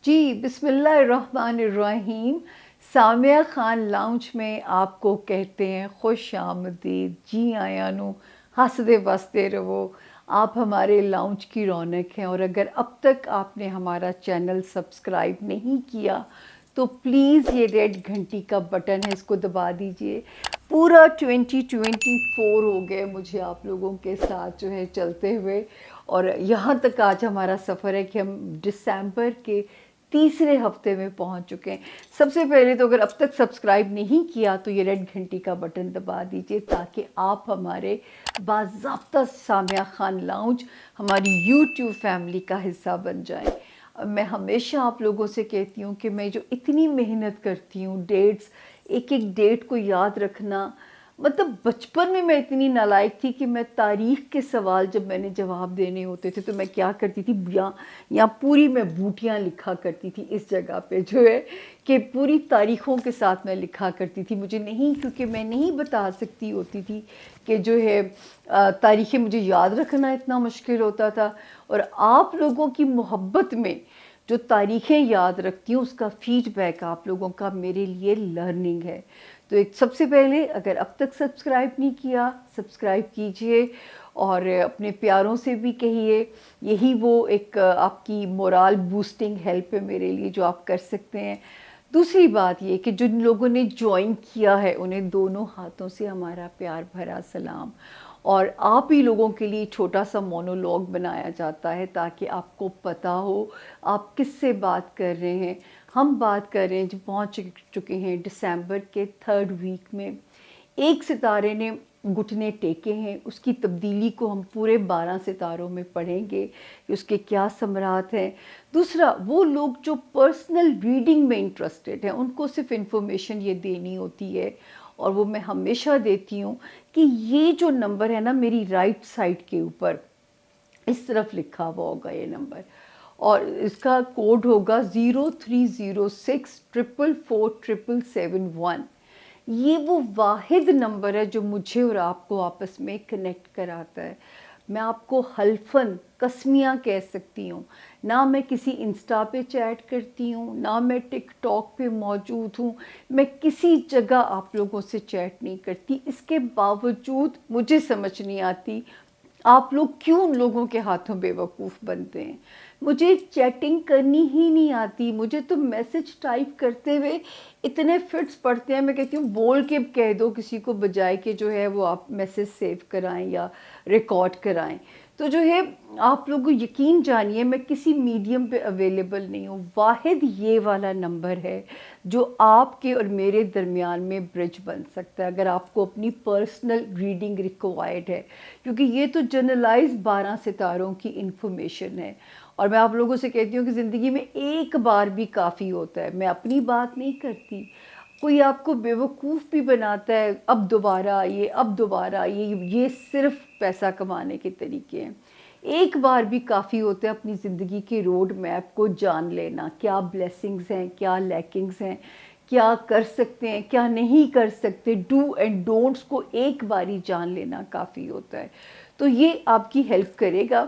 جی بسم اللہ الرحمن الرحیم. سامیہ خان لاؤنج میں آپ کو کہتے ہیں خوش آمدید. جی آیا نو ہنستے بستے رہو. آپ ہمارے لاؤنج کی رونق ہیں، اور اگر اب تک آپ نے ہمارا چینل سبسکرائب نہیں کیا تو پلیز یہ ریڈ گھنٹی کا بٹن ہے، اس کو دبا دیجئے. پورا 2024 ہو گئے مجھے آپ لوگوں کے ساتھ جو ہے چلتے ہوئے، اور یہاں تک آج ہمارا سفر ہے کہ ہم دسمبر کے تیسرے ہفتے میں پہنچ چکے ہیں. سب سے پہلے تو اگر اب تک سبسکرائب نہیں کیا تو یہ ریڈ گھنٹی کا بٹن دبا دیجئے تاکہ آپ ہمارے باضابطہ سامیہ خان لاؤنج ہماری یوٹیوب فیملی کا حصہ بن جائیں. میں ہمیشہ آپ لوگوں سے کہتی ہوں کہ میں جو اتنی محنت کرتی ہوں، ڈیٹس ایک ایک ڈیٹ کو یاد رکھنا، مطلب بچپن میں اتنی نالائق تھی کہ میں تاریخ کے سوال جب میں نے جواب دینے ہوتے تھے تو میں کیا کرتی تھی، یا پوری میں بوٹیاں لکھا کرتی تھی اس جگہ پہ جو ہے کہ پوری تاریخوں کے ساتھ میں لکھا کرتی تھی. مجھے نہیں، کیونکہ میں نہیں بتا سکتی ہوتی تھی کہ جو ہے تاریخیں مجھے یاد رکھنا اتنا مشکل ہوتا تھا. اور آپ لوگوں کی محبت میں جو تاریخیں یاد رکھتی ہوں اس کا فیڈ بیک آپ لوگوں کا میرے لیے لرننگ ہے. تو ایک سب سے پہلے اگر اب تک سبسکرائب نہیں کیا سبسکرائب کیجئے، اور اپنے پیاروں سے بھی کہیے. یہی وہ ایک آپ کی مورال بوسٹنگ ہیلپ ہے میرے لیے جو آپ کر سکتے ہیں. دوسری بات یہ کہ جن لوگوں نے جوائن کیا ہے انہیں دونوں ہاتھوں سے ہمارا پیار بھرا سلام. اور آپ ہی لوگوں کے لیے چھوٹا سا مونولوگ بنایا جاتا ہے تاکہ آپ کو پتہ ہو آپ کس سے بات کر رہے ہیں. ہم بات کر رہے ہیں جو پہنچ چکے ہیں دسمبر کے 3rd ویک میں. ایک ستارے نے گھٹنے ٹیکے ہیں، اس کی تبدیلی کو ہم پورے 12 ستاروں میں پڑھیں گے کہ اس کے کیا ثمرات ہیں. دوسرا، وہ لوگ جو پرسنل ریڈنگ میں انٹرسٹڈ ہیں ان کو صرف انفارمیشن یہ دینی ہوتی ہے، اور وہ میں ہمیشہ دیتی ہوں کہ یہ جو نمبر ہے نا میری رائٹ سائڈ کے اوپر اس طرف لکھا ہوا ہوگا یہ نمبر، اور اس کا کوڈ ہوگا 0306444771. یہ وہ واحد نمبر ہے جو مجھے اور آپ کو آپس میں کنیکٹ کراتا ہے. میں آپ کو حلفاً قسمیاں کہہ سکتی ہوں، نہ میں کسی انسٹا پہ چیٹ کرتی ہوں، نہ میں ٹک ٹاک پہ موجود ہوں، میں کسی جگہ آپ لوگوں سے چیٹ نہیں کرتی. اس کے باوجود مجھے سمجھ نہیں آتی آپ لوگ کیوں ان لوگوں کے ہاتھوں بے وقوف بنتے ہیں. مجھے چیٹنگ کرنی ہی نہیں آتی، مجھے تو میسج ٹائپ کرتے ہوئے اتنے فٹس پڑتے ہیں. میں کہتی ہوں بول کے کہہ دو کسی کو، بجائے کہ جو ہے وہ آپ میسج سیو کرائیں یا ریکارڈ کرائیں. تو جو ہے آپ لوگوں یقین جانیے میں کسی میڈیم پہ اویلیبل نہیں ہوں. واحد یہ والا نمبر ہے جو آپ کے اور میرے درمیان میں برج بن سکتا ہے اگر آپ کو اپنی پرسنل ریڈنگ ریکوائرڈ ہے، کیونکہ یہ تو جنرلائز 12 ستاروں کی انفارمیشن ہے. اور میں آپ لوگوں سے کہتی ہوں کہ زندگی میں ایک بار بھی کافی ہوتا ہے. میں اپنی بات نہیں کرتی، کوئی آپ کو بیوقوف بھی بناتا ہے اب دوبارہ آئیے اب دوبارہ آئیے، یہ صرف پیسہ کمانے کے طریقے ہیں. ایک بار بھی کافی ہوتا ہے اپنی زندگی کے روڈ میپ کو جان لینا، کیا بلیسنگز ہیں کیا لیکنگز ہیں، کیا کر سکتے ہیں کیا نہیں کر سکتے. ڈو اینڈ ڈونٹس کو ایک باری جان لینا کافی ہوتا ہے. تو یہ آپ کی ہیلپ کرے گا.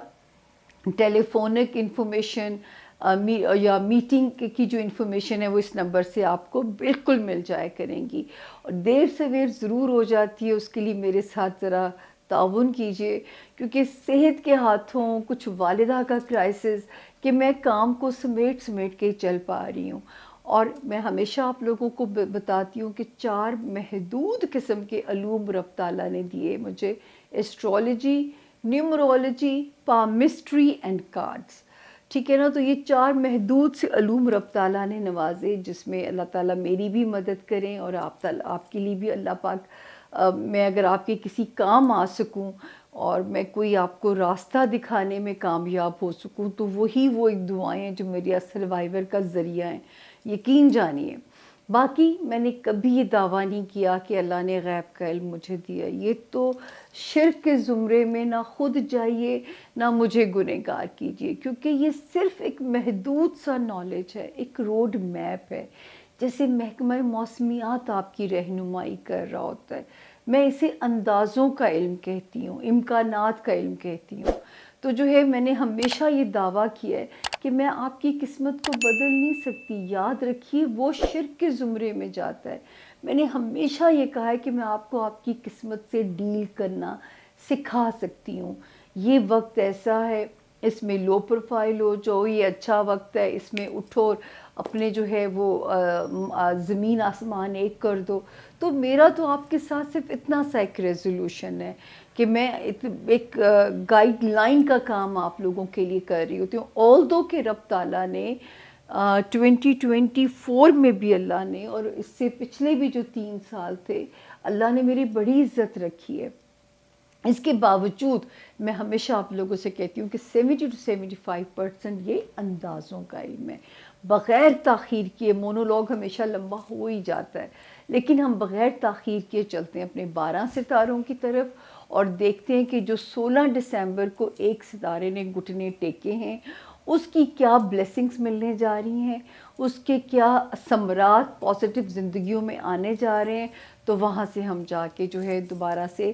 ٹیلی فونک انفارمیشن یا میٹنگ کی جو انفارمیشن ہے وہ اس نمبر سے آپ کو بالکل مل جائے کریں گی. اور دیر سویر ضرور ہو جاتی ہے، اس کے لیے میرے ساتھ ذرا تعاون کیجئے، کیونکہ صحت کے ہاتھوں کچھ والدہ کا کرائسس کہ میں کام کو سمیٹ سمیٹ کے چل پا رہی ہوں. اور میں ہمیشہ آپ لوگوں کو بتاتی ہوں کہ 4 محدود قسم کے علوم رب تعالیٰ نے دیے مجھے: ایسٹرولوجی، نیومرولوجی، پامسٹری اینڈ کارڈز. ٹھیک ہے نا. تو یہ 4 محدود سے علوم رب تعالیٰ نے نوازے، جس میں اللہ تعالیٰ میری بھی مدد کریں اور آپ کے لیے بھی اللہ پاک میں اگر آپ کے کسی کام آ سکوں اور میں کوئی آپ کو راستہ دکھانے میں کامیاب ہو سکوں تو وہی وہ ایک دعائیں ہیں جو میری سروائیور کا ذریعہ ہیں، یقین جانیے. باقی میں نے کبھی یہ دعویٰ نہیں کیا کہ اللہ نے غیب کا علم مجھے دیا. یہ تو شرک کے زمرے میں نہ خود جائیے نہ مجھے گنہگار کیجیے، کیونکہ یہ صرف ایک محدود سا نالج ہے، ایک روڈ میپ ہے. جیسے محکمہ موسمیات آپ کی رہنمائی کر رہا ہوتا ہے، میں اسے اندازوں کا علم کہتی ہوں، امکانات کا علم کہتی ہوں. تو جو ہے میں نے ہمیشہ یہ دعویٰ کیا ہے کہ میں آپ کی قسمت کو بدل نہیں سکتی، یاد رکھیے وہ شرک کے زمرے میں جاتا ہے۔ میں نے ہمیشہ یہ کہا ہے کہ میں آپ کو آپ کی قسمت سے ڈیل کرنا سکھا سکتی ہوں۔ یہ وقت ایسا ہے، اس میں لو پروفائل ہو جاؤ، یہ اچھا وقت ہے، اس میں اٹھو اور اپنے جو ہے وہ زمین آسمان ایک کر دو۔ تو میرا تو آپ کے ساتھ صرف اتنا سا ایک ریزولوشن ہے کہ میں ایک گائیڈ لائن کا کام آپ لوگوں کے لیے کر رہی ہوتی ہوں۔ آل دو کہ رب تعالیٰ نے 2024 میں بھی اللہ نے، اور اس سے پچھلے بھی جو 3 سال تھے، اللہ نے میری بڑی عزت رکھی ہے۔ اس کے باوجود میں ہمیشہ آپ لوگوں سے کہتی ہوں کہ 70 to 75% یہ اندازوں کا علم ہے، بغیر تاخیر کیے۔ مونولوگ ہمیشہ لمبا ہو ہی جاتا ہے، لیکن ہم بغیر تاخیر کیے چلتے ہیں اپنے 12 ستاروں کی طرف، اور دیکھتے ہیں کہ جو 16 دسمبر کو ایک ستارے نے گھٹنے ٹیکے ہیں، اس کی کیا بلیسنگز ملنے جا رہی ہیں، اس کے کیا ثمرات پازیٹیو زندگیوں میں آنے جا رہے ہیں۔ تو وہاں سے ہم جا کے جو ہے دوبارہ سے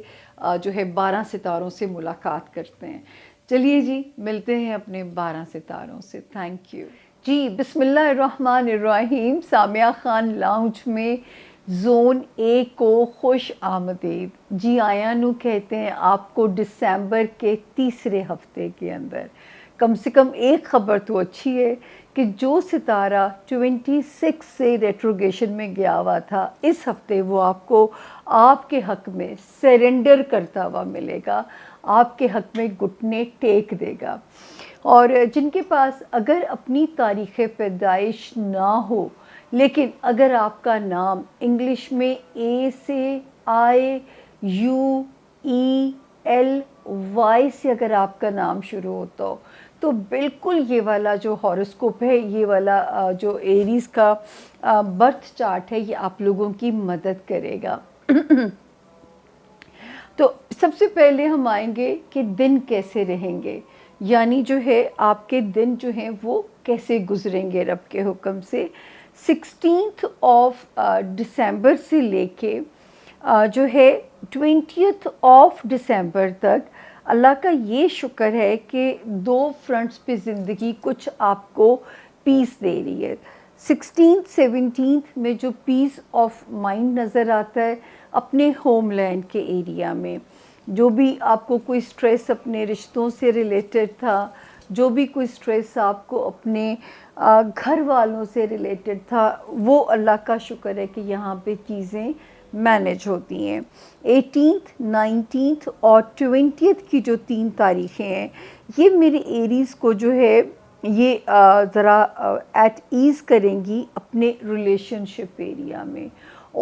جو ہے 12 ستاروں سے ملاقات کرتے ہیں۔ چلیے جی، ملتے ہیں اپنے 12 ستاروں سے۔ تھینک یو جی۔ بسم اللہ الرحمن الرحیم۔ سامیہ خان لاؤنج میں زون اے کو خوش آمدید جی۔ آیا نو کہتے ہیں آپ کو دسمبر کے تیسرے ہفتے کے اندر کم سے کم ایک خبر تو اچھی ہے کہ جو ستارہ 26 سے ریٹروگیشن میں گیا ہوا تھا، اس ہفتے وہ آپ کو آپ کے حق میں سرنڈر کرتا ہوا ملے گا، آپ کے حق میں گھٹنے ٹیک دے گا۔ اور جن کے پاس اگر اپنی تاریخ پیدائش نہ ہو، لیکن اگر آپ کا نام انگلش میں اے سے IUELY سے اگر آپ کا نام شروع ہوتا ہو، تو بالکل یہ والا جو ہاروسکوپ ہے، یہ والا جو ایریز کا برتھ چارٹ ہے، یہ آپ لوگوں کی مدد کرے گا۔ تو سب سے پہلے ہم آئیں گے کہ دن کیسے رہیں گے، یعنی جو ہے آپ کے دن جو ہیں وہ کیسے گزریں گے رب کے حکم سے۔ 16 دسمبر سے لے کے جو ہے 20 دسمبر تک اللہ کا یہ شکر ہے کہ 2 فرنٹس پہ زندگی کچھ آپ کو پیس دے رہی ہے۔ 16 میں جو پیس آف مائنڈ نظر آتا ہے اپنے ہوم لینڈ کے ایریا میں، جو بھی آپ کو کوئی سٹریس اپنے رشتوں سے ریلیٹڈ تھا، جو بھی کوئی سٹریس آپ کو اپنے گھر والوں سے ریلیٹڈ تھا، وہ اللہ کا شکر ہے کہ یہاں پہ چیزیں مینیج ہوتی ہیں۔ 18 19 اور 20 کی جو 3 تاریخیں ہیں، یہ میرے ایریز کو جو ہے یہ ذرا ایٹ ایز کریں گی اپنے ریلیشن شپ ایریا میں۔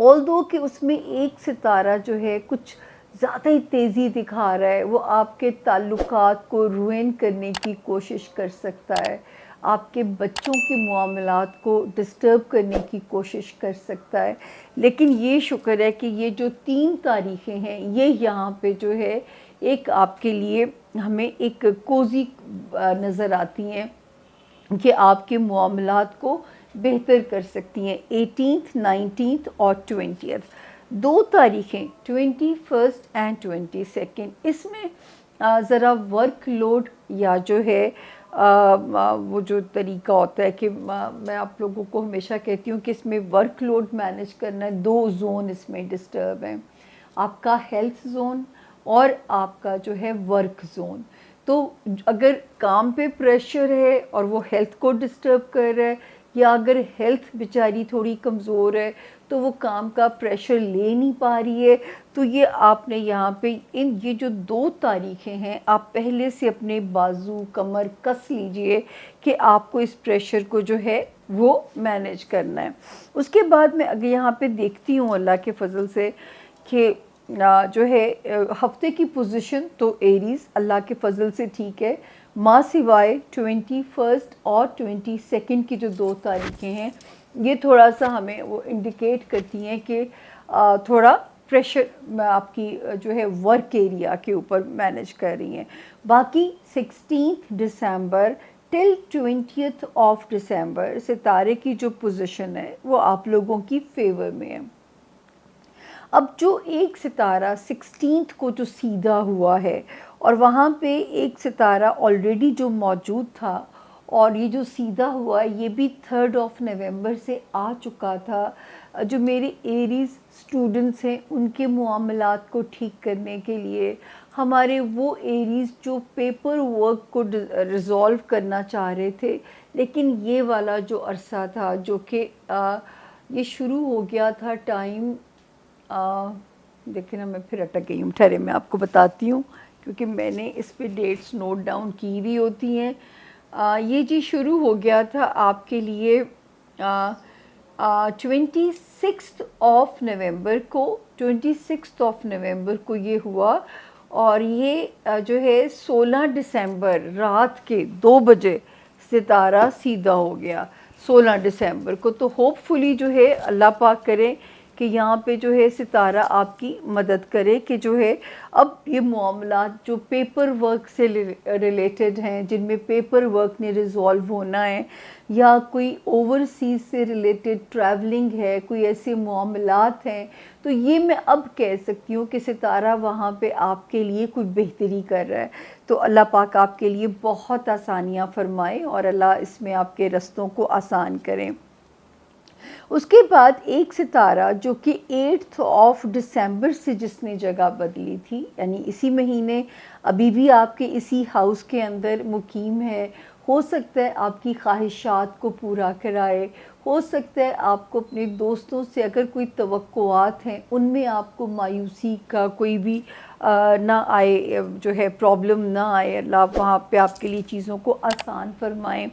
آلدو کہ اس میں ایک ستارہ جو ہے کچھ زیادہ ہی تیزی دکھا رہا ہے، وہ آپ کے تعلقات کو روئن کرنے کی کوشش کر سکتا ہے، آپ کے بچوں کے معاملات کو ڈسٹرب کرنے کی کوشش کر سکتا ہے۔ لیکن یہ شکر ہے کہ یہ جو 3 تاریخیں ہیں، یہ یہاں پہ جو ہے ایک آپ کے لیے ہمیں ایک کوزی نظر آتی ہیں کہ آپ کے معاملات کو بہتر کر سکتی ہیں۔ 18 19 اور 20 2 تاریخیں 21 اینڈ 22، اس میں ذرا ورک لوڈ یا جو ہے وہ جو طریقہ ہوتا ہے کہ میں آپ لوگوں کو ہمیشہ کہتی ہوں کہ اس میں ورک لوڈ مینیج کرنا ہے۔ 2 زون اس میں ڈسٹرب ہیں، آپ کا ہیلتھ زون اور آپ کا جو ہے ورک زون۔ تو اگر کام پہ پریشر ہے اور وہ ہیلتھ کو ڈسٹرب کر رہا ہے، یا اگر ہیلتھ بیچاری تھوڑی کمزور ہے تو وہ کام کا پریشر لے نہیں پا رہی ہے، تو یہ آپ نے یہاں پہ یہ جو 2 تاریخیں ہیں، آپ پہلے سے اپنے بازو کمر کس لیجئے کہ آپ کو اس پریشر کو جو ہے وہ مینیج کرنا ہے۔ اس کے بعد میں اگر یہاں پہ دیکھتی ہوں اللہ کے فضل سے کہ جو ہے ہفتے کی پوزیشن تو ایریز اللہ کے فضل سے ٹھیک ہے، ماں سوائے 21 اور 22 کی جو 2 تاریخیں ہیں، یہ تھوڑا سا ہمیں وہ انڈیکیٹ کرتی ہیں کہ تھوڑا پریشر آپ کی جو ہے ورک ایریا کے اوپر مینیج کر رہی ہیں۔ باقی 16 دسمبر ٹل 20 دسمبر ستارے کی جو پوزیشن ہے وہ آپ لوگوں کی فیور میں ہے۔ اب جو ایک ستارہ 16 کو جو سیدھا ہوا ہے اور وہاں پہ ایک ستارہ آلریڈی جو موجود تھا، اور یہ جو سیدھا ہوا یہ بھی 3 نومبر سے آ چکا تھا۔ جو میرے ایریز اسٹوڈنٹس ہیں ان کے معاملات کو ٹھیک کرنے کے لیے، ہمارے وہ ایریز جو پیپر ورک کو ریزالو کرنا چاہ رہے تھے، لیکن یہ والا جو عرصہ تھا جو کہ یہ شروع ہو گیا تھا ٹائم، دیکھیں نا میں پھر اٹک گئی ہوں، ٹھہرے میں آپ کو بتاتی ہوں کیونکہ میں نے اس پہ ڈیٹس نوٹ ڈاؤن کی ہوئی ہوتی ہیں۔ یہ جی شروع ہو گیا تھا آپ کے لیے 26 نومبر کو، 26 نومبر کو یہ ہوا، اور یہ جو ہے 16 دسمبر رات کے 2 بجے ستارہ سیدھا ہو گیا 16 دسمبر کو۔ تو ہوپ فلی جو ہے اللہ پاک کرے کہ یہاں پہ جو ہے ستارہ آپ کی مدد کرے کہ جو ہے اب یہ معاملات جو پیپر ورک سے ریلیٹڈ ہیں، جن میں پیپر ورک نے ریزالو ہونا ہے، یا کوئی اوورسیز سے ریلیٹڈ ٹریولنگ ہے، کوئی ایسے معاملات ہیں، تو یہ میں اب کہہ سکتی ہوں کہ ستارہ وہاں پہ آپ کے لیے کوئی بہتری کر رہا ہے۔ تو اللہ پاک آپ کے لیے بہت آسانیاں فرمائے اور اللہ اس میں آپ کے رستوں کو آسان کریں۔ اس کے بعد ایک ستارہ جو کہ 8 دسمبر سے جس نے جگہ بدلی تھی، یعنی اسی مہینے ابھی بھی آپ کے اسی ہاؤس کے اندر مقیم ہے، ہو سکتا ہے آپ کی خواہشات کو پورا کرائے، ہو سکتا ہے آپ کو اپنے دوستوں سے اگر کوئی توقعات ہیں ان میں آپ کو مایوسی کا کوئی بھی نہ آئے، جو ہے پرابلم نہ آئے، اللہ وہاں پہ آپ کے لیے چیزوں کو آسان فرمائیں۔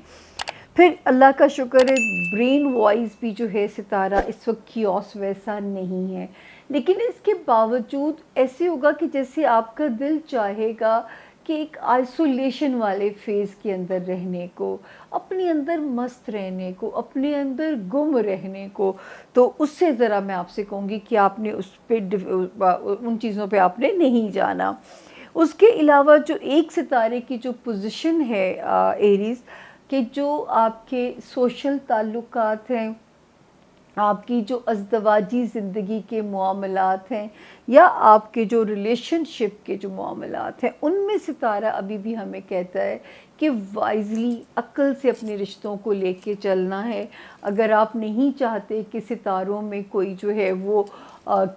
پھر اللہ کا شکر ہے برین وائز بھی جو ہے ستارہ اس وقت کیوس ویسا نہیں ہے، لیکن اس کے باوجود ایسے ہوگا کہ جیسے آپ کا دل چاہے گا کہ ایک آئسولیشن والے فیز کے اندر رہنے کو، اپنے اندر مست رہنے کو، اپنے اندر گم رہنے کو، تو اس سے ذرا میں آپ سے کہوں گی کہ آپ نے اس پہ ان چیزوں پہ آپ نے نہیں جانا۔ اس کے علاوہ جو ایک ستارے کی جو پوزیشن ہے ایریز، کہ جو آپ کے سوشل تعلقات ہیں، آپ کی جو ازدواجی زندگی کے معاملات ہیں، یا آپ کے جو ریلیشن شپ کے جو معاملات ہیں، ان میں ستارہ ابھی بھی ہمیں کہتا ہے کہ وائزلی عقل سے اپنے رشتوں کو لے کے چلنا ہے۔ اگر آپ نہیں چاہتے کہ ستاروں میں کوئی جو ہے وہ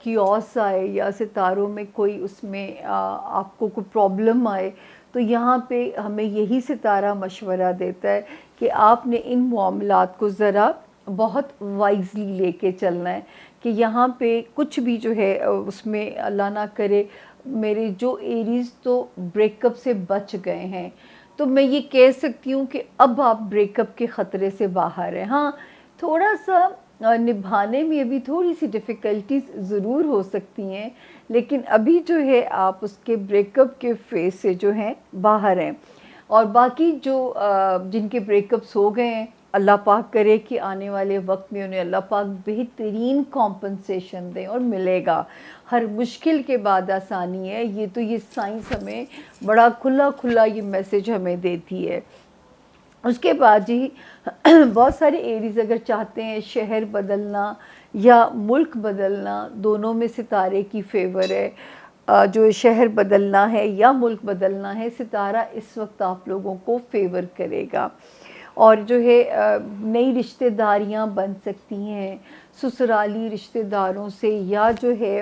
کیوس آئے، یا ستاروں میں کوئی اس میں آپ کو کوئی پرابلم آئے، تو یہاں پہ ہمیں یہی ستارہ مشورہ دیتا ہے کہ آپ نے ان معاملات کو ذرا بہت وائزلی لے کے چلنا ہے، کہ یہاں پہ کچھ بھی جو ہے اس میں اللہ نہ کرے میرے جو ایریز تو بریک اپ سے بچ گئے ہیں، تو میں یہ کہہ سکتی ہوں کہ اب آپ بریک اپ کے خطرے سے باہر ہیں۔ ہاں تھوڑا سا نبھانے میں ابھی تھوڑی سی ڈیفیکلٹیز ضرور ہو سکتی ہیں، لیکن ابھی جو ہے آپ اس کے بریک اپ کے فیز سے جو ہیں باہر ہیں۔ اور باقی جو جن کے بریک اپس ہو گئے ہیں، اللہ پاک کرے کہ آنے والے وقت میں انہیں اللہ پاک بہترین کمپنسیشن دیں، اور ملے گا۔ ہر مشکل کے بعد آسانی ہے، یہ تو یہ سائنس ہمیں بڑا کھلا کھلا یہ میسج ہمیں دیتی ہے۔ اس کے بعد جی بہت سارے ایریز اگر چاہتے ہیں شہر بدلنا یا ملک بدلنا، دونوں میں ستارے کی فیور ہے۔ جو شہر بدلنا ہے یا ملک بدلنا ہے، ستارہ اس وقت آپ لوگوں کو فیور کرے گا، اور جو ہے نئی رشتہ داریاں بن سکتی ہیں سسرالی رشتہ داروں سے، یا جو ہے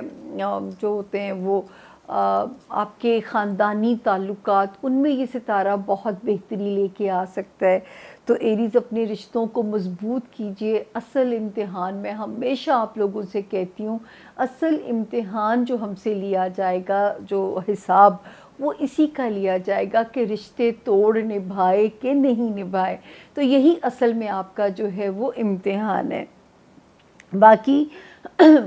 جو ہوتے ہیں وہ آپ کے خاندانی تعلقات، ان میں یہ ستارہ بہت بہتری لے کے آ سکتا ہے۔ تو ایریز اپنے رشتوں کو مضبوط کیجئے۔ اصل امتحان میں ہمیشہ آپ لوگوں سے کہتی ہوں، اصل امتحان جو ہم سے لیا جائے گا، جو حساب، وہ اسی کا لیا جائے گا کہ رشتے توڑ نبھائے کہ نہیں نبھائے۔ تو یہی اصل میں آپ کا جو ہے وہ امتحان ہے۔ باقی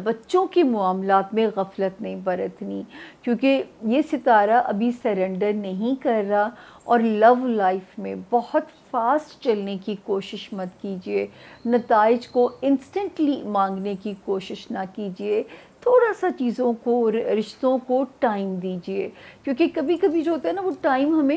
بچوں کے معاملات میں غفلت نہیں برتنی، کیونکہ یہ ستارہ ابھی سرنڈر نہیں کر رہا، اور لو لائف میں بہت فاسٹ چلنے کی کوشش مت کیجیے، نتائج کو انسٹنٹلی مانگنے کی کوشش نہ کیجیے، تھوڑا سا چیزوں کو، رشتوں کو ٹائم دیجیے، کیونکہ کبھی کبھی جو ہوتا ہے نا وہ ٹائم ہمیں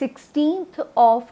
16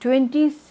22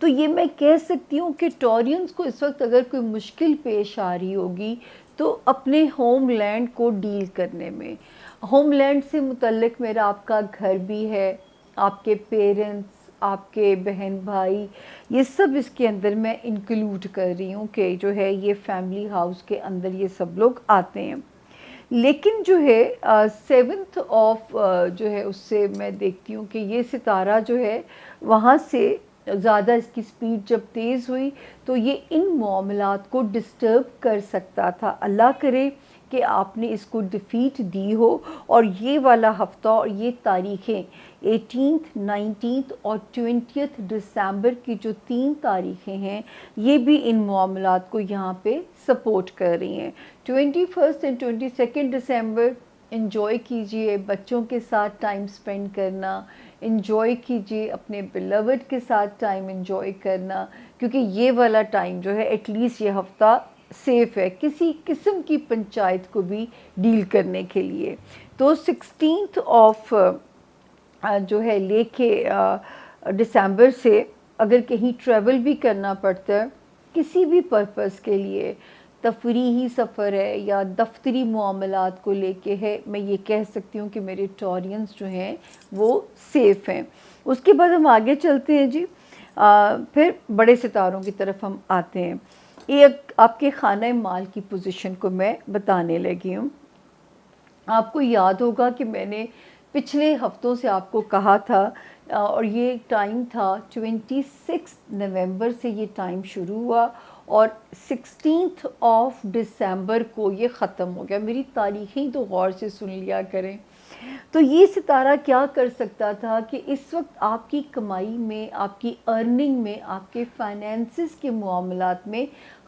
تو یہ میں کہہ سکتی ہوں کہ ٹورینز کو اس وقت اگر کوئی مشکل پیش آ رہی ہوگی تو اپنے ہوم لینڈ کو ڈیل کرنے میں، ہوم لینڈ سے متعلق میرا آپ کا گھر بھی ہے، آپ کے پیرنٹس، آپ کے بہن بھائی، یہ سب اس کے اندر میں انکلوڈ کر رہی ہوں کہ جو ہے یہ فیملی ہاؤس کے اندر یہ سب لوگ آتے ہیں۔ لیکن جو ہے 7th آف جو ہے اس سے میں دیکھتی ہوں کہ یہ ستارہ جو ہے وہاں سے زیادہ اس کی سپیڈ جب تیز ہوئی تو یہ ان معاملات کو ڈسٹرب کر سکتا تھا۔ اللہ کرے کہ آپ نے اس کو ڈیفیٹ دی ہو، اور یہ والا ہفتہ اور یہ تاریخیں 18th 19th اور 20th دسمبر کی جو 3 تاریخیں ہیں یہ بھی ان معاملات کو یہاں پہ سپورٹ کر رہی ہیں۔ 21 اینڈ 22 دسمبر انجوائے کیجئے، بچوں کے ساتھ ٹائم سپینڈ کرنا، انجوائے کیجئے اپنے بیلوڈ کے ساتھ ٹائم انجوائے کرنا، کیونکہ یہ والا ٹائم جو ہے ایٹ لیسٹ یہ ہفتہ سیف ہے کسی قسم کی پنچایت کو بھی ڈیل کرنے کے لیے۔ تو 16th آف جو ہے لے کے دسمبر سے اگر کہیں ٹریول بھی کرنا پڑتا ہے کسی بھی پرپس کے لیے، تفریحی سفر ہے یا دفتری معاملات کو لے کے ہے، میں یہ کہہ سکتی ہوں کہ میرے ٹورینز جو ہیں وہ سیف ہیں۔ اس کے بعد ہم آگے چلتے ہیں جی، پھر بڑے ستاروں کی طرف ہم آتے ہیں۔ ایک آپ کے خانہ مال کی پوزیشن کو میں بتانے لگی ہوں۔ آپ کو یاد ہوگا کہ میں نے پچھلے ہفتوں سے آپ کو کہا تھا، اور یہ ٹائم تھا 26 نومبر سے یہ ٹائم شروع ہوا اور 16th آف دسمبر کو یہ ختم ہو گیا۔ میری تاریخیں تو غور سے سن لیا کریں۔ تو یہ ستارہ کیا کر سکتا تھا کہ اس وقت آپ کی کمائی میں، آپ کی ارننگ میں، آپ کے فائنینسز کے معاملات میں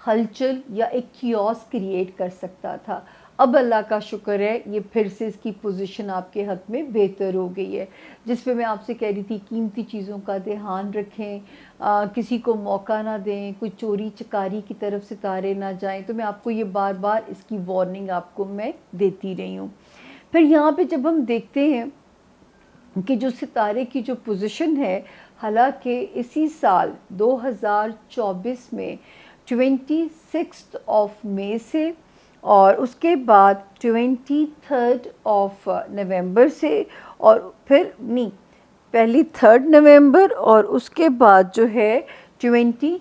ہلچل یا ایک کیوس کریٹ کر سکتا تھا۔ اب اللہ کا شکر ہے یہ پھر سے اس کی پوزیشن آپ کے حق میں بہتر ہو گئی ہے، جس پہ میں آپ سے کہہ رہی تھی قیمتی چیزوں کا دھیان رکھیں، کسی کو موقع نہ دیں، کوئی چوری چکاری کی طرف ستارے نہ جائیں۔ تو میں آپ کو یہ بار بار اس کی وارننگ آپ کو میں دیتی رہی ہوں۔ پھر یہاں پہ جب ہم دیکھتے ہیں کہ جو ستارے کی جو پوزیشن ہے، حالانکہ اسی سال 2024 میں 26 آف مئی سے اور اس کے بعد 23 آف نومبر سے، اور پھر نہیں پہلی 3 نومبر اور اس کے بعد جو ہے 23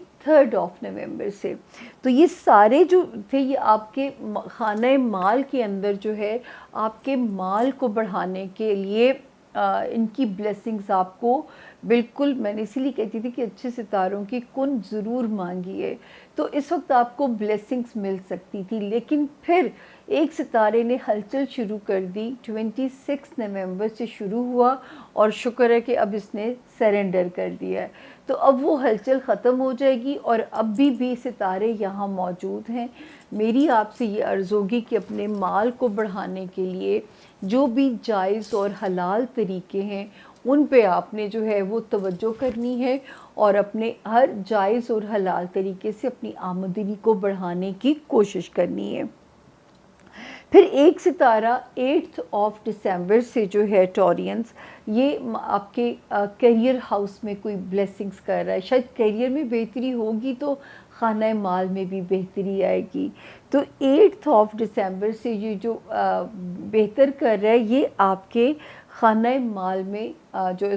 آف نومبر سے، تو یہ سارے جو تھے یہ آپ کے خانہ مال کے اندر جو ہے آپ کے مال کو بڑھانے کے لیے ان کی بلیسنگز آپ کو بالکل، میں نے اسی لیے کہتی تھی کہ اچھے ستاروں کی کن ضرور مانگیے، تو اس وقت آپ کو بلیسنگز مل سکتی تھی۔ لیکن پھر ایک ستارے نے ہلچل شروع کر دی، 26 نومبر سے شروع ہوا اور شکر ہے کہ اب اس نے سرنڈر کر دیا ہے، تو اب وہ ہلچل ختم ہو جائے گی، اور اب بھی ستارے یہاں موجود ہیں۔ میری آپ سے یہ عرض ہوگی کہ اپنے مال کو بڑھانے کے لیے جو بھی جائز اور حلال طریقے ہیں ان پہ آپ نے جو ہے وہ توجہ کرنی ہے، اور اپنے ہر جائز اور حلال طریقے سے اپنی آمدنی کو بڑھانے کی کوشش کرنی ہے۔ پھر ایک ستارہ 8 آف دسمبر سے جو ہے ٹورینز، یہ آپ کے کیریئر ہاؤس میں کوئی بلیسنگز کر رہا ہے، شاید کیریئر میں بہتری ہوگی تو خانہ مال میں بھی بہتری آئے گی۔ تو 8 آف دسمبر سے یہ جو بہتر کر رہا ہے یہ آپ کے خانہ مال میں جو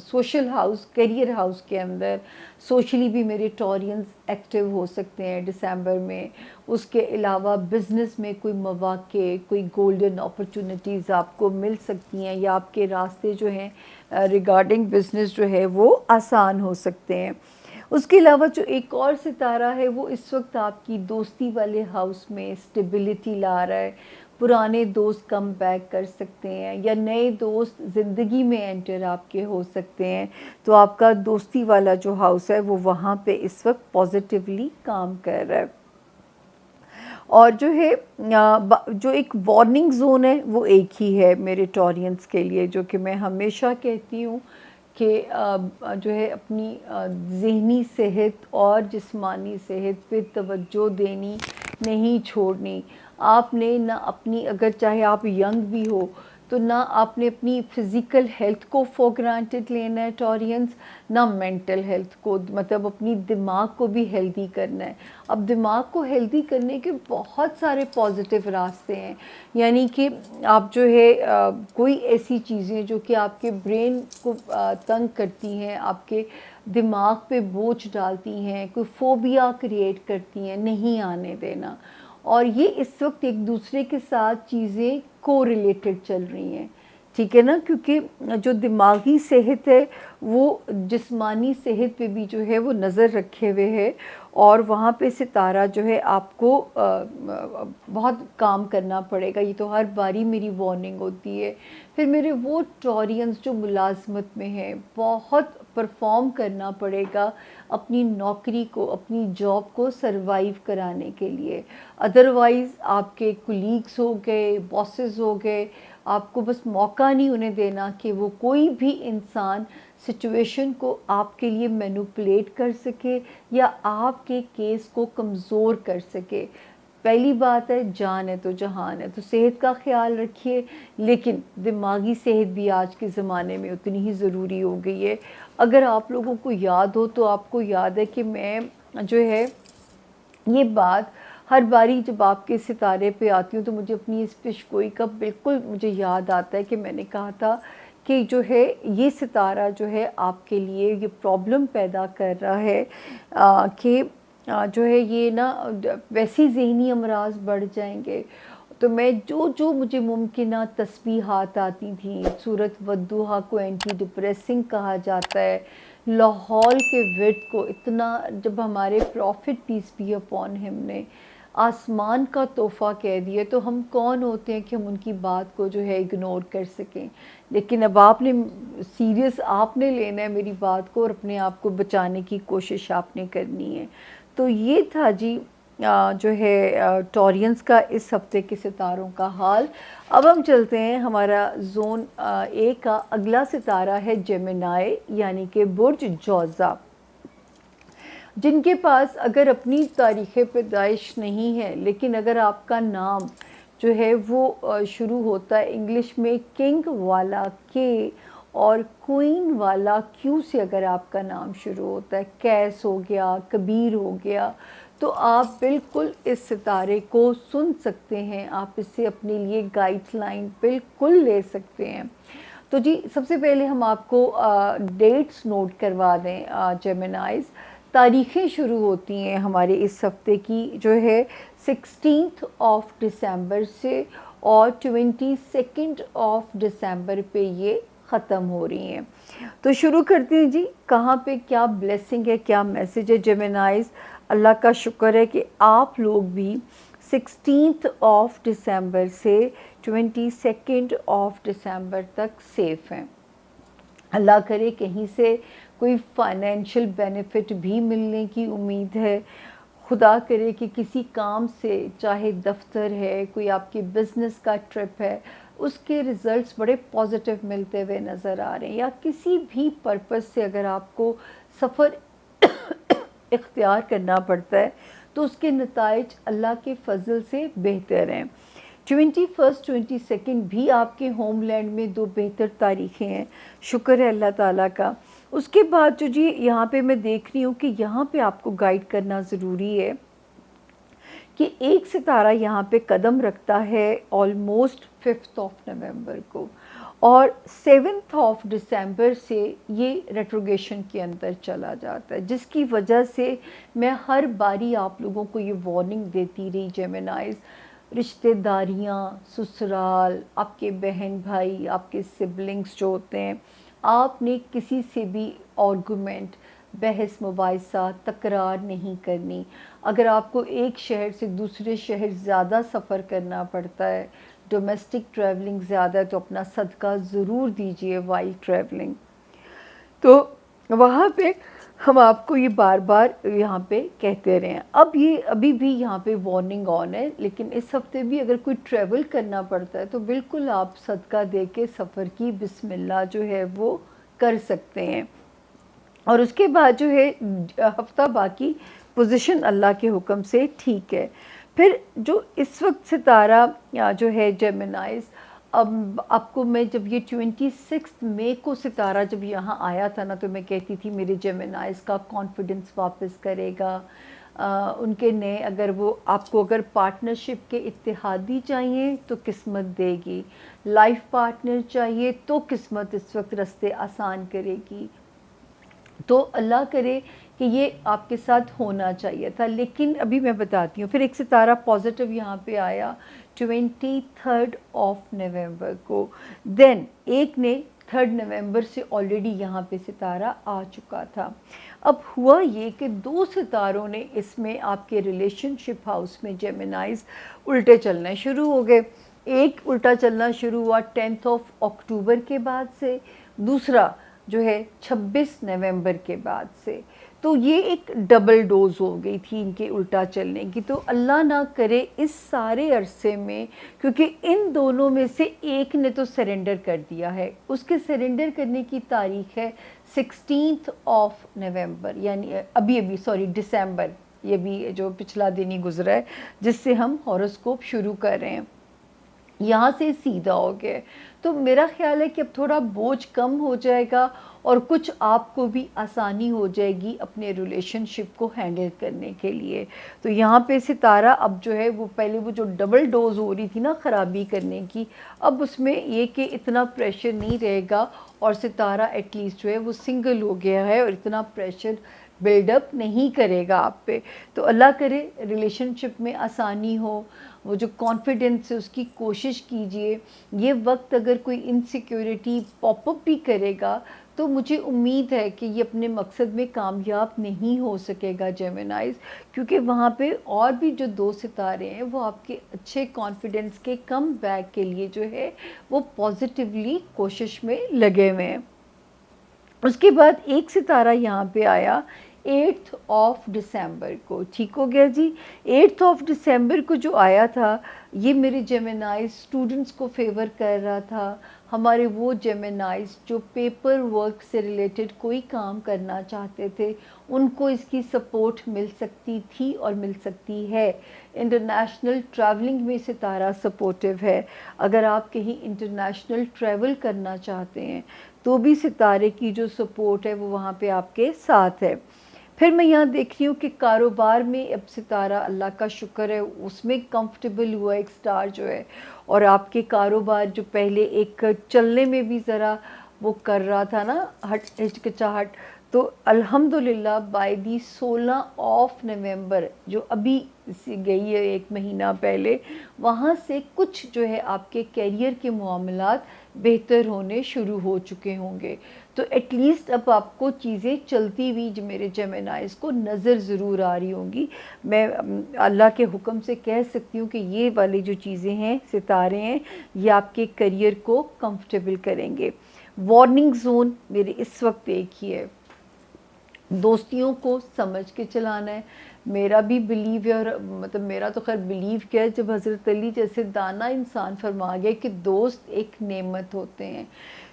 سوشل ہاؤس، کیریئر ہاؤس کے اندر سوشلی بھی میرے ٹورینز ایکٹیو ہو سکتے ہیں دسمبر میں۔ اس کے علاوہ بزنس میں کوئی مواقع، کوئی گولڈن اپرچونٹیز آپ کو مل سکتی ہیں، یا آپ کے راستے جو ہیں ریگارڈنگ بزنس جو ہے وہ آسان ہو سکتے ہیں۔ اس کے علاوہ جو ایک اور ستارہ ہے وہ اس وقت آپ کی دوستی والے ہاؤس میں اسٹیبلٹی لا رہا ہے، پرانے دوست کم بیک کر سکتے ہیں، یا نئے دوست زندگی میں انٹر آپ کے ہو سکتے ہیں، تو آپ کا دوستی والا جو ہاؤس ہے وہ وہاں پہ اس وقت پازیٹیولی کام کر رہا ہے۔ اور جو ہے جو ایک وارننگ زون ہے وہ ایک ہی ہے میرے ٹورینز کے لیے، جو کہ میں ہمیشہ کہتی ہوں کہ جو ہے اپنی ذہنی صحت اور جسمانی صحت پہ توجہ دینی نہیں چھوڑنی۔ آپ نے نہ اپنی، اگر چاہے آپ ینگ بھی ہو تو نہ آپ نے اپنی فزیکل ہیلتھ کو فور گرانٹیڈ لینا ہے ٹورینس، نہ مینٹل ہیلتھ کو، مطلب اپنی دماغ کو بھی ہیلدی کرنا ہے۔ اب دماغ کو ہیلدی کرنے کے بہت سارے پازیٹیو راستے ہیں، یعنی کہ آپ جو ہے کوئی ایسی چیزیں جو کہ آپ کے برین کو تنگ کرتی ہیں، آپ کے دماغ پہ بوجھ ڈالتی ہیں، کوئی فوبیا کریٹ کرتی ہیں، نہیں آنے دینا۔ اور یہ اس وقت ایک دوسرے کے ساتھ چیزیں کو ریلیٹڈ چل رہی ہیں، ٹھیک ہے نا، کیونکہ جو دماغی صحت ہے وہ جسمانی صحت پہ بھی جو ہے وہ نظر رکھے ہوئے ہے، اور وہاں پہ ستارہ جو ہے آپ کو بہت کام کرنا پڑے گا۔ یہ تو ہر باری میری وارننگ ہوتی ہے۔ پھر میرے وہ ٹورینس جو ملازمت میں ہیں، بہت پرفارم کرنا پڑے گا اپنی نوکری کو، اپنی جاب کو سروائیو کرانے کے لیے، ادروائز آپ کے کولیگز ہو گئے، باسز ہو گئے، آپ کو بس موقع نہیں انہیں دینا کہ وہ کوئی بھی انسان سچویشن کو آپ کے لیے مینوپولیٹ کر سکے یا آپ کے کیس کو کمزور کر سکے۔ پہلی بات ہے جان ہے تو جہان ہے، تو صحت کا خیال رکھیے، لیکن دماغی صحت بھی آج کے زمانے میں اتنی ہی ضروری ہو گئی ہے۔ اگر آپ لوگوں کو یاد ہو تو آپ کو یاد ہے کہ میں جو ہے یہ بات ہر باری جب آپ کے ستارے پہ آتی ہوں تو مجھے اپنی اس پیشگوئی کا بالکل مجھے یاد آتا ہے کہ میں نے کہا تھا کہ جو ہے یہ ستارہ جو ہے آپ کے لیے یہ پرابلم پیدا کر رہا ہے کہ جو ہے یہ نا ویسی ذہنی امراض بڑھ جائیں گے۔ تو میں جو مجھے ممکنہ تسبیحات آتی تھیں، سورۃ والضحیٰ کو اینٹی ڈپریسنگ کہا جاتا ہے، لاہور کے ورد کو اتنا، جب ہمارے profit piece be upon him نے آسمان کا تحفہ کہہ دیا، تو ہم کون ہوتے ہیں کہ ہم ان کی بات کو جو ہے اگنور کر سکیں؟ لیکن اب آپ نے سیریس آپ نے لینا ہے میری بات کو، اور اپنے آپ کو بچانے کی کوشش آپ نے کرنی ہے۔ تو یہ تھا جی جو ہے ٹورینس کا اس ہفتے کے ستاروں کا حال۔ اب ہم چلتے ہیں، ہمارا زون اے کا اگلا ستارہ ہے جیمنائی، یعنی کہ برج جوزا، جن کے پاس اگر اپنی تاریخ پیدائش نہیں ہے، لیکن اگر آپ کا نام جو ہے وہ شروع ہوتا ہے انگلش میں کنگ والا کے اور کوئین والا کیو سے، اگر آپ کا نام شروع ہوتا ہے، کیس ہو گیا، کبیر ہو گیا، تو آپ بالکل اس ستارے کو سن سکتے ہیں، آپ اس سے اپنے لیے گائیڈ لائن بالکل لے سکتے ہیں۔ تو جی سب سے پہلے ہم آپ کو ڈیٹس نوٹ کروا دیں۔ جیمنائز تاریخیں شروع ہوتی ہیں ہمارے اس ہفتے کی جو ہے 16 دسمبر سے، اور 22 دسمبر پہ یہ ختم ہو رہی ہیں۔ تو شروع کرتے ہیں جی، کہاں پہ کیا بلیسنگ ہے، کیا میسیج ہے جیمنائز۔ اللہ کا شکر ہے کہ آپ لوگ بھی 16 دسمبر سے 22 دسمبر تک سیف ہیں۔ اللہ کرے کہیں سے کوئی فائنینشیل بینیفٹ بھی ملنے کی امید ہے، خدا کرے کہ کسی کام سے، چاہے دفتر ہے، کوئی آپ کی بزنس کا ٹرپ ہے، اس کے ریزلٹس بڑے پازیٹیو ملتے ہوئے نظر آ رہے ہیں، یا کسی بھی پرپس سے اگر آپ کو سفر اختیار کرنا پڑتا ہے تو اس کے نتائج اللہ کے فضل سے بہتر ہیں۔ 21 22 بھی آپ کے ہوم لینڈ میں دو بہتر تاریخیں ہیں، شکر ہے اللہ تعالیٰ کا۔ اس کے بعد جو جی یہاں پہ میں دیکھ رہی ہوں کہ یہاں پہ آپ کو گائیڈ کرنا ضروری ہے کہ ایک ستارہ یہاں پہ قدم رکھتا ہے آلموسٹ 5 نومبر کو، اور 7 دسمبر سے یہ ریٹروگیشن کے اندر چلا جاتا ہے، جس کی وجہ سے میں ہر باری آپ لوگوں کو یہ وارننگ دیتی رہی جیمنائز، رشتہ داریاں، سسرال، آپ کے بہن بھائی، آپ کے سبلنگز جو ہوتے ہیں، آپ نے کسی سے بھی آرگومنٹ، بحث مباحثہ، تکرار نہیں کرنی۔ اگر آپ کو ایک شہر سے دوسرے شہر زیادہ سفر کرنا پڑتا ہے، ڈومیسٹک ٹریولنگ زیادہ ہے، تو اپنا صدقہ ضرور دیجیے وائل ٹریولنگ۔ تو وہاں پہ ہم آپ کو یہ بار بار یہاں پہ کہتے رہے ہیں۔ اب یہ ابھی بھی یہاں پہ وارننگ آن ہے، لیکن اس ہفتے بھی اگر کوئی ٹریول کرنا پڑتا ہے تو بالکل آپ صدقہ دے کے سفر کی بسم اللہ جو ہے وہ کر سکتے ہیں۔ اور اس کے بعد جو ہے ہفتہ باقی پوزیشن اللہ کے حکم سے ٹھیک ہے۔ پھر جو اس وقت ستارہ جو ہے جیمنائز اب آپ کو میں جب یہ 26 مئی کو ستارہ جب یہاں آیا تھا نا، تو میں کہتی تھی میرے جیمنائز کا کانفیڈنس واپس کرے گا، ان کے نئے اگر وہ آپ کو اگر پارٹنرشپ کے اتحادی چاہیے تو قسمت دے گی، لائف پارٹنر چاہیے تو قسمت اس وقت رستے آسان کرے گی. تو اللہ کرے کہ یہ آپ کے ساتھ ہونا چاہیے تھا. لیکن ابھی میں بتاتی ہوں. پھر ایک ستارہ پازیٹیو یہاں پہ آیا 23 نومبر کو. دین ایک نے 3 نومبر سے آلریڈی یہاں پہ ستارہ آ چکا تھا. اب ہوا یہ کہ 2 ستاروں نے اس میں آپ کے ریلیشن شپ ہاؤس میں جیمنائز الٹے چلنا شروع ہو گئے. ایک الٹا چلنا شروع ہوا 10 اکتوبر کے بعد سے، دوسرا جو ہے 26 نومبر کے بعد سے. تو یہ ایک ڈبل ڈوز ہو گئی تھی ان کے الٹا چلنے کی. تو اللہ نہ کرے اس سارے عرصے میں، کیونکہ ان دونوں میں سے ایک نے تو سرنڈر کر دیا ہے، اس کے سرنڈر کرنے کی تاریخ ہے 16 نومبر، یعنی ابھی ڈسمبر، یہ بھی جو پچھلا دن ہی گزرا ہے جس سے ہم ہاروسکوپ شروع کر رہے ہیں، یہاں سے سیدھا ہو گیا. تو میرا خیال ہے کہ اب تھوڑا بوجھ کم ہو جائے گا اور کچھ آپ کو بھی آسانی ہو جائے گی اپنے ریلیشن شپ کو ہینڈل کرنے کے لیے. تو یہاں پہ ستارہ اب جو ہے وہ پہلے وہ جو ڈبل ڈوز ہو رہی تھی نا خرابی کرنے کی، اب اس میں یہ کہ اتنا پریشر نہیں رہے گا، اور ستارہ ایٹ لیسٹ جو ہے وہ سنگل ہو گیا ہے اور اتنا پریشر بلڈ اپ نہیں کرے گا آپ پہ. تو اللہ کرے ریلیشن شپ میں آسانی ہو، وہ جو کانفیڈنس ہے اس کی کوشش کیجئے. یہ وقت اگر کوئی انسیکیورٹی پاپ اپ بھی کرے گا تو مجھے امید ہے کہ یہ اپنے مقصد میں کامیاب نہیں ہو سکے گا جیمنائز، کیونکہ وہاں پہ اور بھی جو 2 ستارے ہیں وہ آپ کے اچھے کانفیڈنس کے کم بیک کے لیے جو ہے وہ پازیٹیولی کوشش میں لگے ہوئے ہیں. اس کے بعد ایک ستارہ یہاں پہ آیا 8 دسمبر کو. ٹھیک ہو گیا جی. 8 دسمبر کو جو آیا تھا یہ میرے جیمنائز اسٹوڈنٹس کو فیور کر رہا تھا. ہمارے وہ جیمنائز جو پیپر ورک سے ریلیٹڈ کوئی کام کرنا چاہتے تھے ان کو اس کی سپورٹ مل سکتی تھی اور مل سکتی ہے. انٹرنیشنل ٹریولنگ میں ستارہ سپورٹیو ہے. اگر آپ کہیں انٹرنیشنل ٹریول کرنا چاہتے ہیں تو بھی ستارے کی جو سپورٹ ہے وہ وہاں پہ آپ کے ساتھ ہے. پھر میں یہاں دیکھ رہی ہوں کہ کاروبار میں اب ستارہ اللہ کا شکر ہے اس میں کمفرٹیبل ہوا ایک سٹار جو ہے، اور آپ کے کاروبار جو پہلے ایک چلنے میں بھی ذرا وہ کر رہا تھا نا ہچکچاہٹ، تو الحمدللہ بائی دی 16 نومبر جو ابھی گئی ہے 1 مہینہ پہلے، وہاں سے کچھ جو ہے آپ کے کیریئر کے معاملات بہتر ہونے شروع ہو چکے ہوں گے. تو ایٹ لیسٹ اب آپ کو چیزیں چلتی ہوئی جو میرے جیمنائز کو نظر ضرور آ رہی ہوں گی. میں اللہ کے حکم سے کہہ سکتی ہوں کہ یہ والی جو چیزیں ہیں ستارے ہیں یہ آپ کے کیریئر کو کمفرٹیبل کریں گے. وارننگ زون میرے اس وقت ایک ہی ہے، دوستیوں کو سمجھ کے چلانا ہے. میرا بھی بلیو ہے، اور مطلب میرا تو خیر بلیو کیا ہے، جب حضرت علی جیسے دانا انسان فرما گیا کہ دوست ایک نعمت ہوتے ہیں،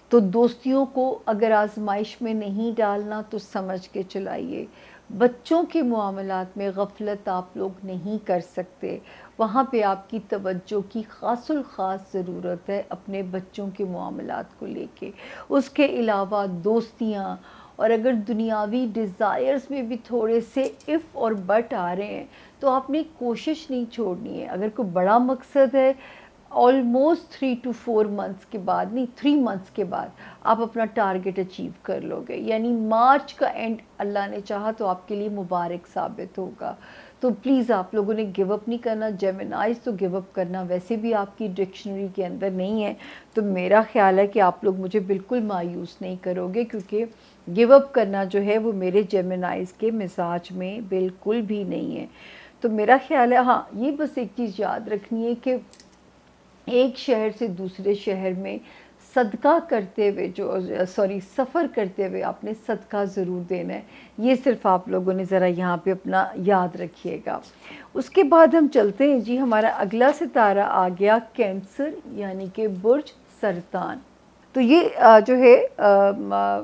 تو دوستیوں کو اگر آزمائش میں نہیں ڈالنا تو سمجھ کے چلائیے. بچوں کے معاملات میں غفلت آپ لوگ نہیں کر سکتے، وہاں پہ آپ کی توجہ کی خاص الخاص ضرورت ہے اپنے بچوں کے معاملات کو لے کے. اس کے علاوہ دوستیاں، اور اگر دنیاوی ڈیزائرز میں بھی تھوڑے سے اف اور بٹ آ رہے ہیں تو آپ نے کوشش نہیں چھوڑنی ہے. اگر کوئی بڑا مقصد ہے آلموسٹ 3 to 4 months کے بعد، نہیں 3 months کے بعد آپ اپنا ٹارگٹ اچیو کر لو گے، یعنی مارچ کا اینڈ اللہ نے چاہا تو آپ کے لیے مبارک ثابت ہوگا. تو پلیز آپ لوگوں نے گیو اپ نہیں کرنا. جیمنائز تو گیو اپ کرنا ویسے بھی آپ کی ڈکشنری کے اندر نہیں ہے، تو میرا خیال ہے کہ آپ لوگ مجھے بالکل مایوس نہیں کرو گے، کیونکہ گیو اپ کرنا جو ہے وہ میرے جیمنائز کے مزاج میں بالکل بھی نہیں ہے. تو میرا خیال ہے ہاں یہ بس ایک چیز یاد رکھنی ہے کہ ایک شہر سے دوسرے شہر میں صدقہ کرتے ہوئے سفر کرتے ہوئے آپ نے صدقہ ضرور دینا ہے. یہ صرف آپ لوگوں نے ذرا یہاں پہ اپنا یاد رکھیے گا. اس کے بعد ہم چلتے ہیں جی، ہمارا اگلا ستارہ آ گیا کینسر، یعنی کہ برج سرطان. تو یہ جو ہے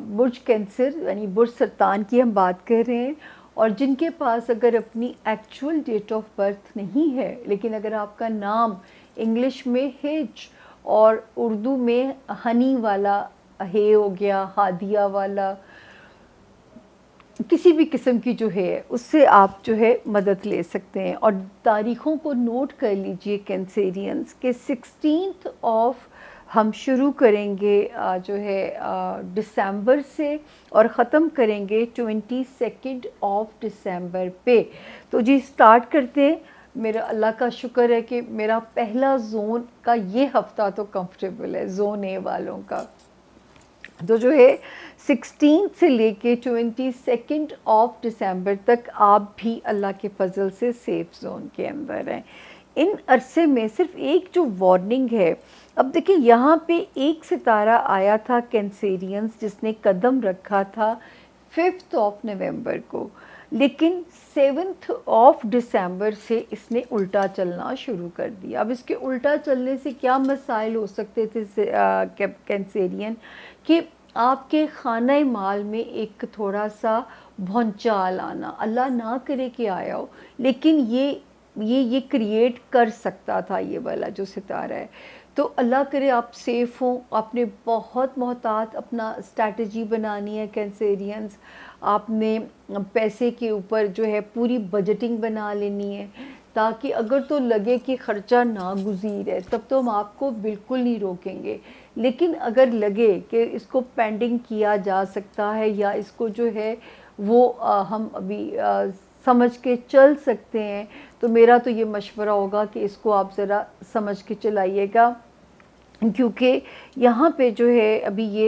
برج کینسر یعنی برج سرطان کی ہم بات کر رہے ہیں، اور جن کے پاس اگر اپنی ایکچول ڈیٹ آف برتھ نہیں ہے، لیکن اگر آپ کا نام انگلش میں ہیج اور اردو میں ہنی والا ہے ہو گیا، ہادیہ والا، کسی بھی قسم کی جو ہے اس سے آپ جو ہے مدد لے سکتے ہیں. اور تاریخوں کو نوٹ کر لیجئے کینسیرینز کہ 16th آف ہم شروع کریں گے جو ہے دسمبر سے، اور ختم کریں گے 22 آف دسمبر پہ. تو جی سٹارٹ کرتے ہیں. میرا اللہ کا شکر ہے کہ میرا پہلا زون کا یہ ہفتہ تو کمفرٹیبل ہے زون اے والوں کا. تو جو ہے 16 سے لے کے 22 آف دسمبر تک آپ بھی اللہ کے فضل سے سیف زون کے اندر ہیں. ان عرصے میں صرف ایک جو وارننگ ہے، اب دیکھیں یہاں پہ ایک ستارہ آیا تھا کینسیرینز جس نے قدم رکھا تھا 5 آف نومبر کو، لیکن 7 آف دسمبر سے اس نے الٹا چلنا شروع کر دیا. اب اس کے الٹا چلنے سے کیا مسائل ہو سکتے تھے کینسیرین، کہ آپ کے خانہ مال میں ایک تھوڑا سا بھونچال آنا، اللہ نہ کرے کہ آیا ہو، لیکن یہ کریٹ کر سکتا تھا یہ والا جو ستارہ ہے. تو اللہ کرے آپ سیف ہوں. آپ نے بہت محتاط اپنا اسٹریٹجی بنانی ہے کینسیرینز. آپ نے پیسے کے اوپر جو ہے پوری بجٹنگ بنا لینی ہے، تاکہ اگر تو لگے کہ خرچہ ناگزیر ہے تب تو ہم آپ کو بالکل نہیں روکیں گے، لیکن اگر لگے کہ اس کو پینڈنگ کیا جا سکتا ہے یا اس کو جو ہے وہ ہم ابھی سمجھ کے چل سکتے ہیں، تو میرا تو یہ مشورہ ہوگا کہ اس کو آپ ذرا سمجھ کے چلائیے گا، کیونکہ یہاں پہ جو ہے ابھی یہ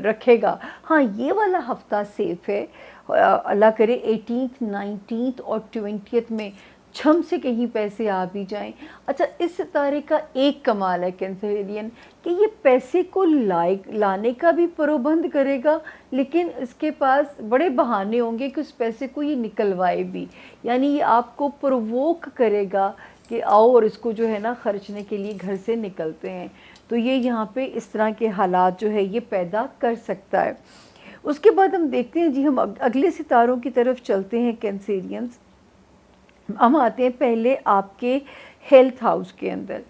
رکھے گا. ہاں یہ والا ہفتہ سیف ہے، اللہ کرے 18 19 اور 20 میں چھم سے کہیں پیسے آ بھی جائیں. اچھا اس ستارے کا ایک کمال ہے کینسیرین کہ یہ پیسے کو لانے کا بھی پروبند کرے گا، لیکن اس کے پاس بڑے بہانے ہوں گے کہ اس پیسے کو یہ نکلوائے بھی. یعنی یہ آپ کو پرووک کرے گا کہ آؤ اور اس کو جو ہے نا خرچنے کے لیے گھر سے نکلتے ہیں. تو یہ یہاں پہ اس طرح کے حالات جو ہے یہ پیدا کر سکتا ہے. اس کے بعد ہم دیکھتے ہیں جی، ہم اگلے ستاروں کی طرف چلتے ہیں کینسیرینز. ہم آتے ہیں پہلے آپ کے ہیلتھ ہاؤس کے اندر.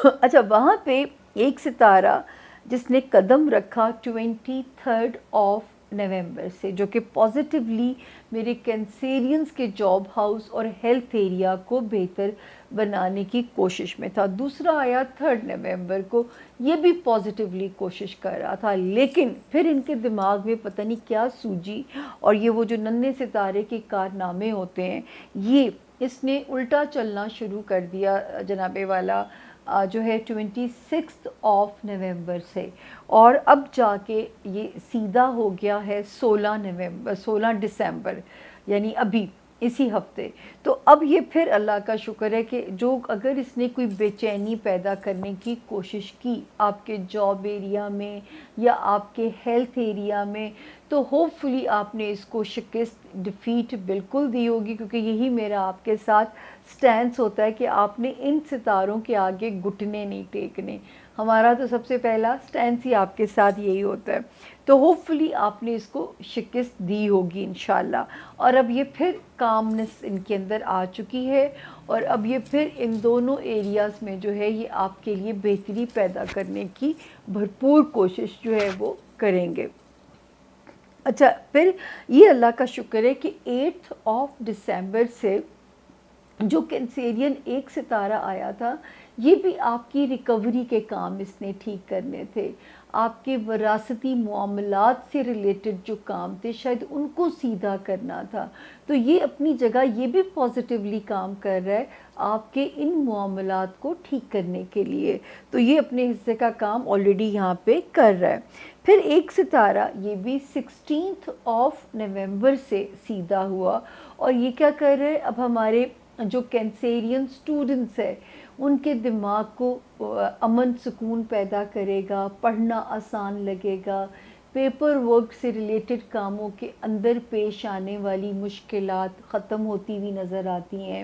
اچھا وہاں پہ ایک ستارہ جس نے قدم رکھا 23 آف نومبر سے، جو کہ پازیٹیولی میرے کینسیرینز کے جاب ہاؤس اور ہیلتھ ایریا کو بہتر بنانے کی کوشش میں تھا. دوسرا آیا 3 نومبر کو، یہ بھی پازیٹیولی کوشش کر رہا تھا، لیکن پھر ان کے دماغ میں پتہ نہیں کیا سوجی، اور یہ وہ جو ننھے ستارے کے کارنامے ہوتے ہیں، یہ اس نے الٹا چلنا شروع کر دیا جناب والا جو ہے 26 آف نومبر سے، اور اب جا کے یہ سیدھا ہو گیا ہے 16 دسمبر، یعنی ابھی اسی ہفتے. تو اب یہ پھر اللہ کا شکر ہے کہ جو اگر اس نے کوئی بے چینی پیدا کرنے کی کوشش کی آپ کے جاب ایریا میں یا آپ کے ہیلتھ ایریا میں، تو ہوپ فلی آپ نے اس کو شکست ڈیفیٹ بالکل دی ہوگی، کیونکہ یہی میرا آپ کے ساتھ سٹینس ہوتا ہے کہ آپ نے ان ستاروں کے آگے گھٹنے نہیں ٹیکنے. ہمارا تو سب سے پہلا سٹینس ہی آپ کے ساتھ یہی ہوتا ہے. تو ہوپ فلی آپ نے اس کو شکست دی ہوگی انشاءاللہ. اور اب یہ پھر کامنس ان کے اندر آ چکی ہے، اور اب یہ پھر ان دونوں ایریاز میں جو ہے یہ آپ کے لیے بہتری پیدا کرنے کی بھرپور کوشش جو ہے وہ کریں گے. اچھا پھر یہ اللہ کا شکر ہے کہ 8 آف دسمبر سے جو کینسیرین ایک ستارہ آیا تھا، یہ بھی آپ کی ریکوری کے کام اس نے ٹھیک کرنے تھے. آپ کے وراثتی معاملات سے ریلیٹڈ جو کام تھے شاید ان کو سیدھا کرنا تھا. تو یہ اپنی جگہ یہ بھی پازیٹیولی کام کر رہا ہے آپ کے ان معاملات کو ٹھیک کرنے کے لیے. تو یہ اپنے حصے کا کام آلریڈی یہاں پہ کر رہا ہے. پھر ایک ستارہ یہ بھی 16 آف نومبر سے سیدھا ہوا، اور یہ کیا کر رہے ہیں، اب ہمارے جو کینسیرین سٹوڈنٹس ہیں ان کے دماغ کو امن سکون پیدا کرے گا، پڑھنا آسان لگے گا، پیپر ورک سے ریلیٹڈ کاموں کے اندر پیش آنے والی مشکلات ختم ہوتی ہوئی نظر آتی ہیں.